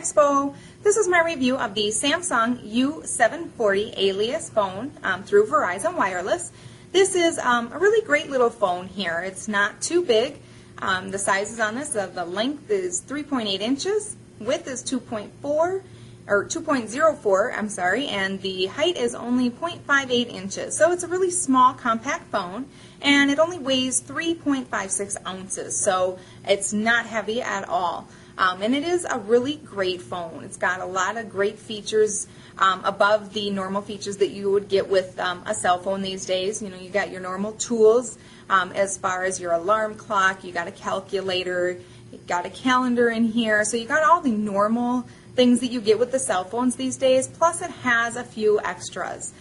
Expo. This is my review of the Samsung U740 Alias phone through Verizon Wireless. This is a really great little phone here. It's not too big. The sizes on this, the length is 3.8 inches, width is 2.04, I'm sorry, and the height is only 0.58 inches. So it's a really small, compact phone, and it only weighs 3.56 ounces, so it's not heavy at all. And it is a really great phone. It's got a lot of great features above the normal features that you would get with a cell phone these days. You know, you got your normal tools as far as your alarm clock, you got a calculator, you got a calendar in here, so you got all the normal things that you get with the cell phones these days, plus it has a few extras.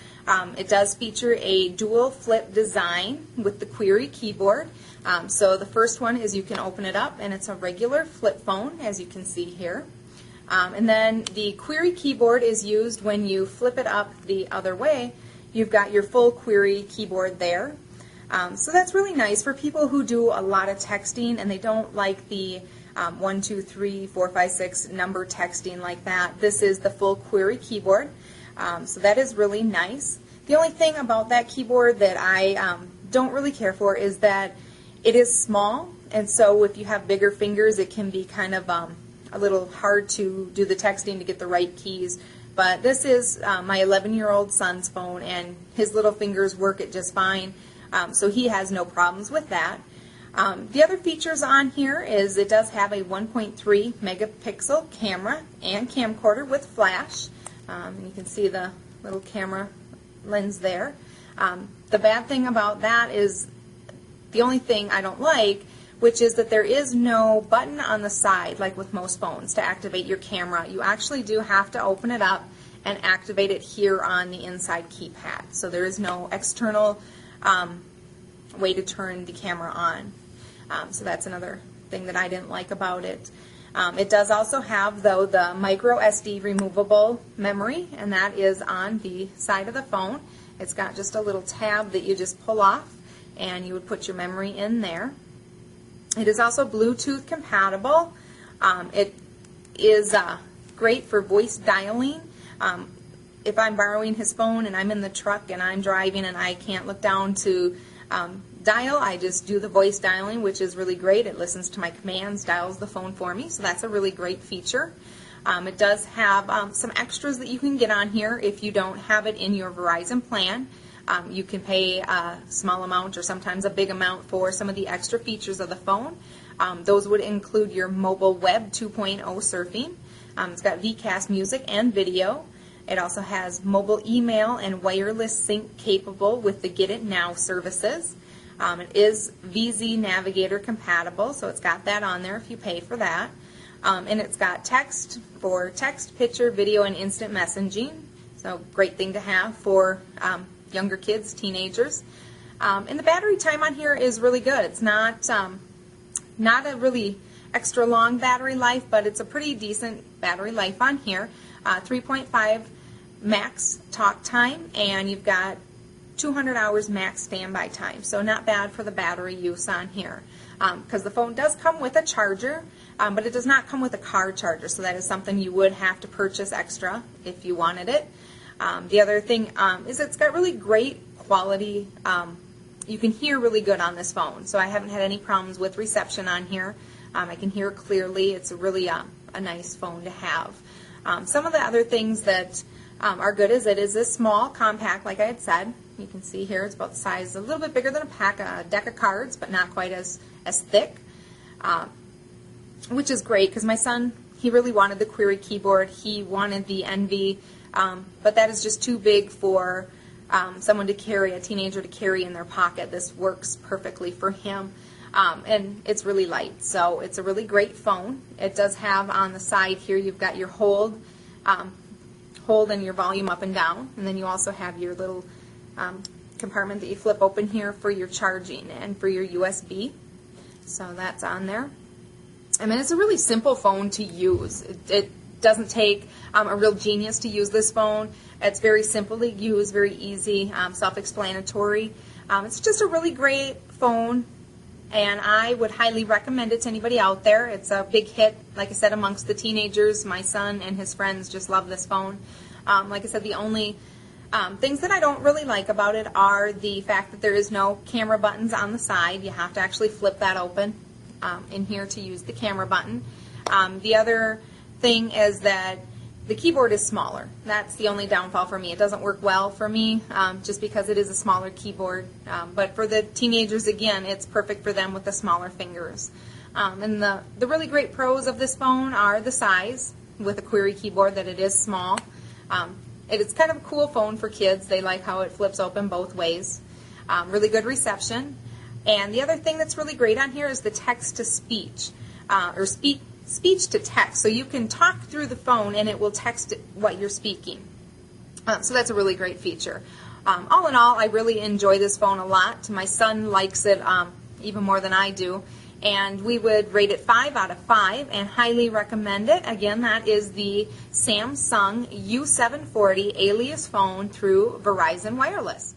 It does feature a dual flip design with the Query keyboard. So the first one is you can open it up and it's a regular flip phone, as you can see here. And then the Query keyboard is used when you flip it up the other way. You've got your full Query keyboard there. So that's really nice for people who do a lot of texting and they don't like the 1, 2, 3, 4, 5, 6 number texting like that. This is the full Query keyboard. So that is really nice. The only thing about that keyboard that I don't really care for is that it is small, and so if you have bigger fingers it can be kind of a little hard to do the texting to get the right keys. But this is my 11-year-old son's phone, and his little fingers work it just fine, so he has no problems with that. The other features on here is it does have a 1.3 megapixel camera and camcorder with flash. And you can see the little camera lens there. The bad thing about that is the only thing I don't like, which is that there is no button on the side like with most phones to activate your camera. You actually do have to open it up and activate it here on the inside keypad. So there is no external way to turn the camera on. So that's another thing that I didn't like about it. It does also have, though, the micro SD removable memory, and that is on the side of the phone. It's got just a little tab that you just pull off, and you would put your memory in there. It is also Bluetooth compatible. It is great for voice dialing. If I'm borrowing his phone and I'm in the truck and I'm driving and I can't look down to dial, I just do the voice dialing, which is really great. It listens to my commands, dials the phone for me, so that's a really great feature. It does have some extras that you can get on here if you don't have it in your Verizon plan. You can pay a small amount or sometimes a big amount for some of the extra features of the phone. Those would include your mobile web 2.0 surfing. It's got VCast music and video. It also has mobile email and wireless sync capable with the Get It Now services. It is VZ Navigator compatible, so it's got that on there if you pay for that. And it's got text for text, picture, video, and instant messaging. So great thing to have for younger kids, teenagers. And the battery time on here is really good. It's not a really extra long battery life, but it's a pretty decent battery life on here. 3.5 max talk time, and you've got 200 hours max standby time, so not bad for the battery use on here. Because the phone does come with a charger, but it does not come with a car charger, so that is something you would have to purchase extra if you wanted it. The other thing is it's got really great quality. You can hear really good on this phone, so I haven't had any problems with reception on here. I can hear clearly. It's really a nice phone to have. Some of the other things that are good is it is this small, compact, like I had said. You can see here it's about the size, a little bit bigger than a deck of cards, but not quite as thick, which is great because my son, he really wanted the Query keyboard. He wanted the Envy, but that is just too big for someone to carry, a teenager to carry in their pocket. This works perfectly for him, and it's really light, so it's a really great phone. It does have on the side here, you've got your hold and your volume up and down, and then you also have your little compartment that you flip open here for your charging and for your USB. So that's on there. I mean, it's a really simple phone to use. It doesn't take a real genius to use this phone. It's very simple to use, very easy, self-explanatory. It's just a really great phone, and I would highly recommend it to anybody out there. It's a big hit, like I said, amongst the teenagers. My son and his friends just love this phone. Like I said, the only things that I don't really like about it are the fact that there is no camera buttons on the side. You have to actually flip that open in here to use the camera button. The other thing is that the keyboard is smaller. That's the only downfall for me. It doesn't work well for me just because it is a smaller keyboard. But for the teenagers, again, it's perfect for them with the smaller fingers. And the really great pros of this phone are the size with a query keyboard, that it is small. It's kind of a cool phone for kids. They like how it flips open both ways. Really good reception. And the other thing that's really great on here is the text-to-speech, or speech to text. So you can talk through the phone and it will text what you're speaking. So that's a really great feature. All in all, I really enjoy this phone a lot. My son likes it even more than I do. And we would rate it 5 out of 5 and highly recommend it. Again, that is the Samsung U740 Alias phone through Verizon Wireless.